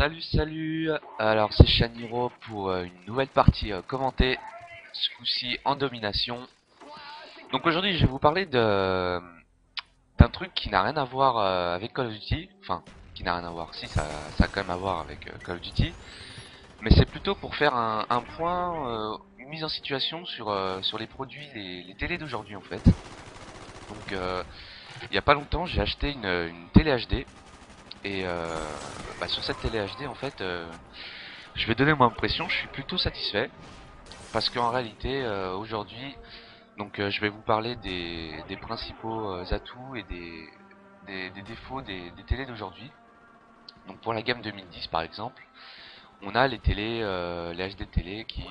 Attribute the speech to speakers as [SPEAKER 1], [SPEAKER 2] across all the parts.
[SPEAKER 1] Salut. Alors c'est Shaniro pour une nouvelle partie commentée, ce coup-ci en domination. Donc aujourd'hui je vais vous parler d'un truc qui n'a rien à voir avec Call of Duty. Enfin, qui n'a rien à voir. Si, ça a quand même à voir avec Call of Duty. Mais c'est plutôt pour faire un point, une mise en situation sur les produits, les télés d'aujourd'hui en fait. Donc il y a pas longtemps j'ai acheté une télé HD. Et sur cette télé HD en fait, je vais donner mon impression, je suis plutôt satisfait. Parce qu'en réalité, aujourd'hui, je vais vous parler des principaux atouts et des défauts des télés d'aujourd'hui. Donc pour la gamme 2010 par exemple, on a les télés, les HD télé qui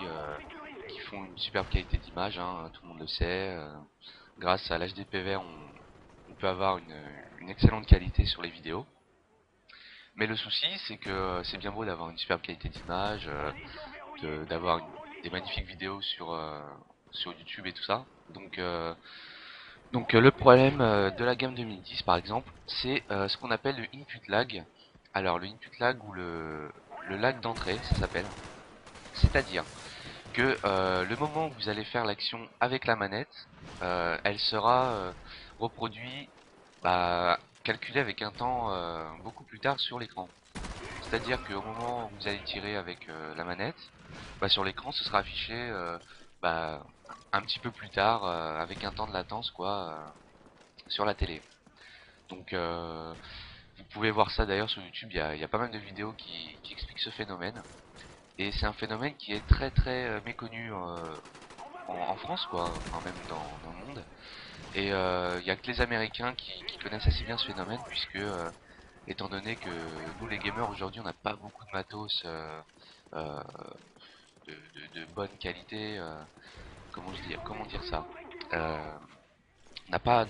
[SPEAKER 1] font une superbe qualité d'image, hein, tout le monde le sait. Grâce à l'HDPVR, on peut avoir une excellente qualité sur les vidéos. Mais le souci, c'est que c'est bien beau d'avoir une superbe qualité d'image, d'avoir des magnifiques vidéos sur YouTube et tout ça. Le problème de la gamme 2010 par exemple, c'est ce qu'on appelle le input lag. Alors le input lag ou le lag d'entrée, ça s'appelle. C'est-à-dire que le moment où vous allez faire l'action avec la manette, elle sera reproduite, calculée avec un temps beaucoup plus tard sur l'écran. C'est-à-dire qu'au moment où vous allez tirer avec la manette, sur l'écran ce sera affiché bah, un petit peu plus tard avec un temps de latence sur la télé. Donc vous pouvez voir ça d'ailleurs sur YouTube, il y a pas mal de vidéos qui expliquent ce phénomène. Et c'est un phénomène qui est très méconnu en France enfin même dans le monde. Et il y a que les Américains qui connaissent assez bien ce phénomène puisque étant donné que nous les gamers aujourd'hui on n'a pas beaucoup de matos euh, de bonne qualité, comment dire ça, on n'a pas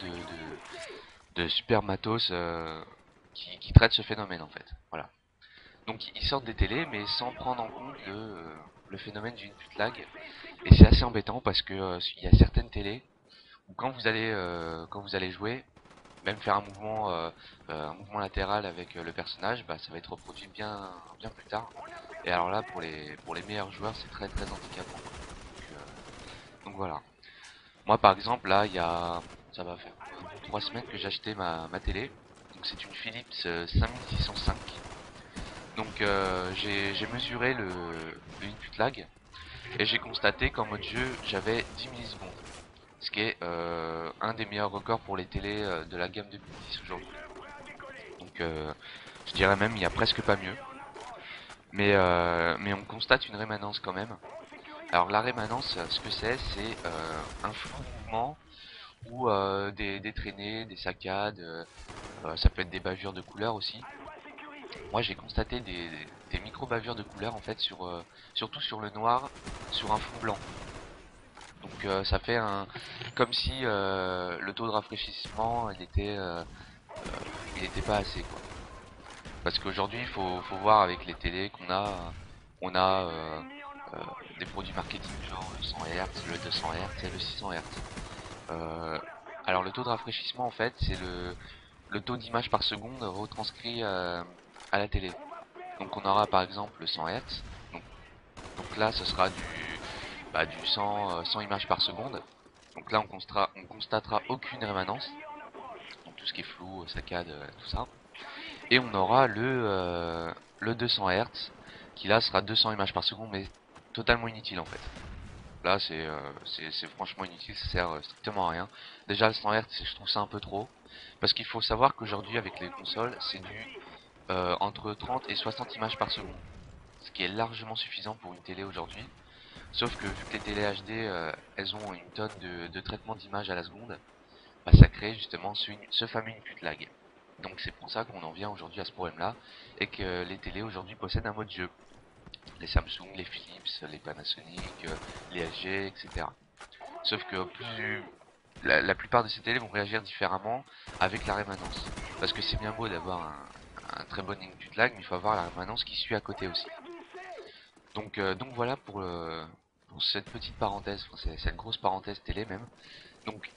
[SPEAKER 1] de super matos qui traite ce phénomène en fait. Voilà. Donc ils sortent des télés mais sans prendre en compte le phénomène du input lag. Et c'est assez embêtant parce que il y a certaines télés où quand vous allez jouer, même faire un mouvement latéral avec le personnage, ça va être reproduit bien plus tard. Et alors là, pour les meilleurs joueurs, c'est très handicapant. Donc voilà. Moi, par exemple, là, ça va faire 3 semaines que j'ai acheté ma télé. Donc c'est une Philips 5605. Donc j'ai mesuré le input lag et j'ai constaté qu'en mode jeu, j'avais 10 millisecondes. Ce qui est un des meilleurs records pour les télés de la gamme 2010 aujourd'hui. Donc je dirais même il y a presque pas mieux. Mais on constate une rémanence quand même. Alors la rémanence, ce que c'est un flou de mouvement ou des traînées, des saccades, ça peut être des bavures de couleur aussi. Moi j'ai constaté des micro-bavures de couleur en fait surtout sur le noir, sur un fond blanc. Donc ça fait comme si le taux de rafraîchissement il était pas assez quoi. Parce qu'aujourd'hui faut voir avec les télés on a des produits marketing genre le 100 Hz, le 200 Hz et le 600 Hz. Euh, alors le taux de rafraîchissement en fait c'est le taux d'image par seconde retranscrit à la télé. Donc on aura par exemple le 100 Hz. Donc là ce sera du 100 images par seconde. Donc là on constatera aucune rémanence. Donc tout ce qui est flou, saccade, tout ça. Et on aura le 200 Hz qui là sera 200 images par seconde mais totalement inutile en fait. Là c'est franchement inutile, ça sert strictement à rien. Déjà le 100 Hz je trouve ça un peu trop. Parce qu'il faut savoir qu'aujourd'hui avec les consoles c'est du entre 30 et 60 images par seconde. Ce qui est largement suffisant pour une télé aujourd'hui. Sauf que vu que les télé HD elles ont une tonne de traitement d'image à la seconde, ça crée justement ce fameux input lag. Donc c'est pour ça qu'on en vient aujourd'hui à ce problème là et que les télés aujourd'hui possèdent un mode jeu. Les Samsung, les Philips, les Panasonic, les LG, etc. Sauf que la plupart de ces télés vont réagir différemment avec la rémanence. Parce que c'est bien beau d'avoir un très bon input lag, mais il faut avoir la rémanence qui suit à côté aussi. Donc voilà pour cette petite parenthèse, enfin, cette grosse parenthèse télé même. Donc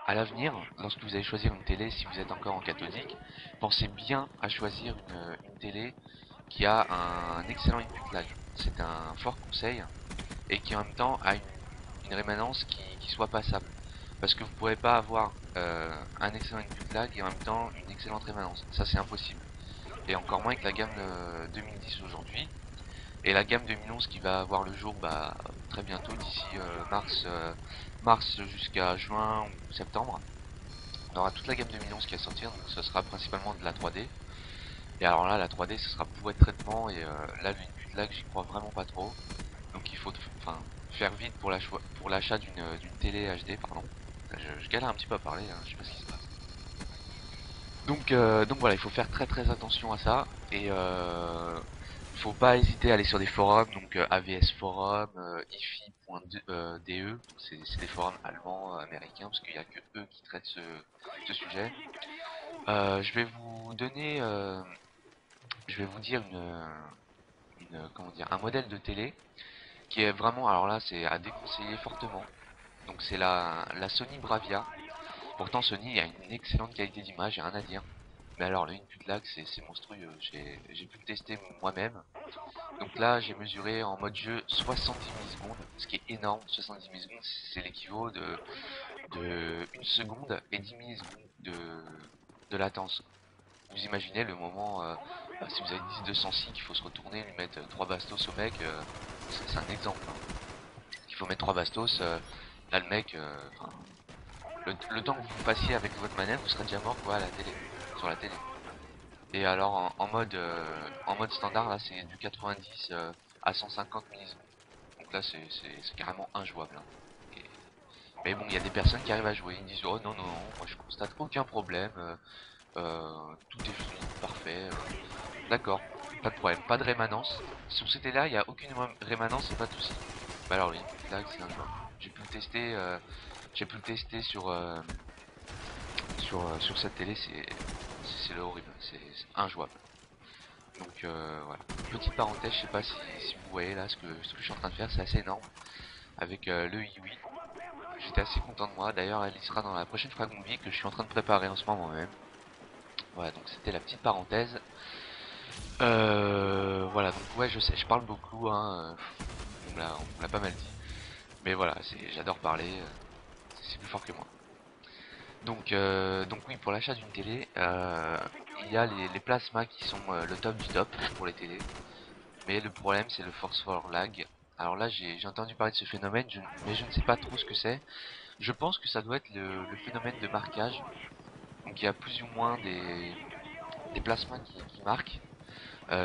[SPEAKER 1] à l'avenir, lorsque vous allez choisir une télé, si vous êtes encore en cathodique, pensez bien à choisir une télé qui a un excellent input lag. C'est un fort conseil et qui en même temps a une rémanence qui soit passable. Parce que vous ne pourrez pas avoir un excellent input lag et en même temps une excellente rémanence. Ça c'est impossible. Et encore moins avec la gamme 2010 aujourd'hui. Et la gamme 2011 qui va avoir le jour très bientôt, d'ici mars jusqu'à juin ou septembre. On aura toute la gamme 2011 qui va sortir, donc ce sera principalement de la 3D. Et alors là, la 3D, ce sera pour être traitement, et là, le input lag, j'y crois vraiment pas trop. Donc il faut faire vite pour l'achat d'une télé HD, pardon. Je galère un petit peu à parler, hein, je sais pas ce qui se passe. Donc voilà, il faut faire très attention à ça. Et faut pas hésiter à aller sur des forums, donc AVS Forum, ifi.de, c'est des forums allemands, américains, parce qu'il n'y a que eux qui traitent ce sujet. Je vais vous donner, je vais vous dire comment dire, un modèle de télé qui est vraiment, alors là, c'est à déconseiller fortement. Donc c'est la Sony Bravia. Pourtant Sony a une excellente qualité d'image, et rien à dire. Mais alors le input lag c'est monstrueux, j'ai pu le tester moi-même. Donc là j'ai mesuré en mode jeu 70 millisecondes, ce qui est énorme. 70 millisecondes c'est l'équivalent de 1 seconde et 10 millisecondes de latence. Vous imaginez le moment, si vous avez 10-206 qu'il faut se retourner, lui mettre 3 bastos au mec, c'est un exemple. Hein. Il faut mettre 3 bastos, là le mec, le temps que vous passiez avec votre manette, vous serez déjà mort quoi à la télé, sur la télé. Et alors en mode standard là c'est du 90 à 150 millisecondes. Donc là c'est carrément injouable. Hein. Et- Mais bon il y a des personnes qui arrivent à jouer, ils disent oh non moi je constate aucun problème, tout est fluide, parfait. D'accord, pas de problème, pas de rémanence. Sur cette là il n'y a aucune rémanence et pas de soucis. Bah alors oui, là c'est injouable. J'ai pu le tester, sur cette télé, c'est le horrible, c'est injouable. Donc voilà. Petite parenthèse, je sais pas si vous voyez là ce que je suis en train de faire, c'est assez énorme. Avec le i8, j'étais assez content de moi. D'ailleurs, elle y sera dans la prochaine Frag Movie que je suis en train de préparer en ce moment même. Voilà, donc c'était la petite parenthèse. Voilà, donc ouais, je sais, je parle beaucoup, hein. On me l'a pas mal dit. Mais voilà, j'adore parler, c'est plus fort que moi. Donc oui, pour l'achat d'une télé, il y a les plasmas qui sont le top du top pour les télés. Mais le problème, c'est le force for lag. Alors là, j'ai entendu parler de ce phénomène, mais je ne sais pas trop ce que c'est. Je pense que ça doit être le phénomène de marquage. Donc il y a plus ou moins des plasmas qui marquent.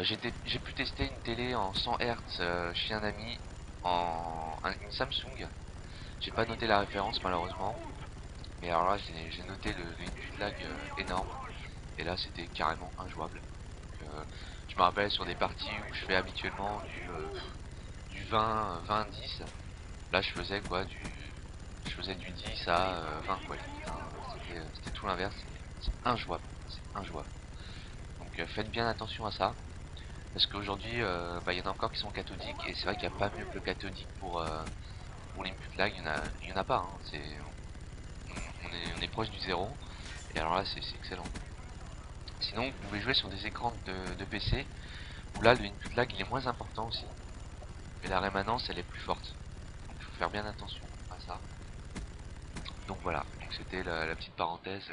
[SPEAKER 1] J'ai pu tester une télé en 100 Hz chez un ami, une Samsung. J'ai pas noté la référence malheureusement. Mais alors là, j'ai noté le input lag énorme. Et là, c'était carrément injouable. Donc, je me rappelle sur des parties où je fais habituellement du 20-10. Là, je faisais du 10 à 20 quoi. C'était tout l'inverse. C'est injouable. C'est injouable. Donc, faites bien attention à ça. Parce qu'aujourd'hui, il y en a encore qui sont cathodiques. Et c'est vrai qu'il n'y a pas mieux que le cathodique pour l'input lag. Il y en a pas. Hein. On est proche du zéro. Et alors là, c'est excellent. Sinon, vous pouvez jouer sur des écrans de PC où là, le input lag il est moins important aussi. Et la rémanence, elle est plus forte. Donc, il faut faire bien attention à ça. Donc voilà, donc c'était la petite parenthèse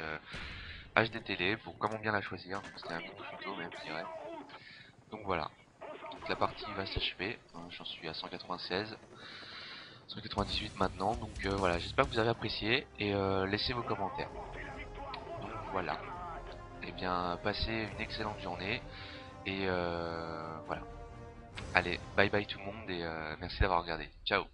[SPEAKER 1] HD télé pour comment bien la choisir. C'était un mini tuto même, je dirais. Donc voilà, donc la partie va s'achever. Hein, j'en suis à 196, 198 maintenant. Donc voilà, j'espère que vous avez apprécié et laissez vos commentaires. Donc voilà. Et bien, passez une excellente journée et voilà. Allez, bye bye tout le monde et merci d'avoir regardé. Ciao.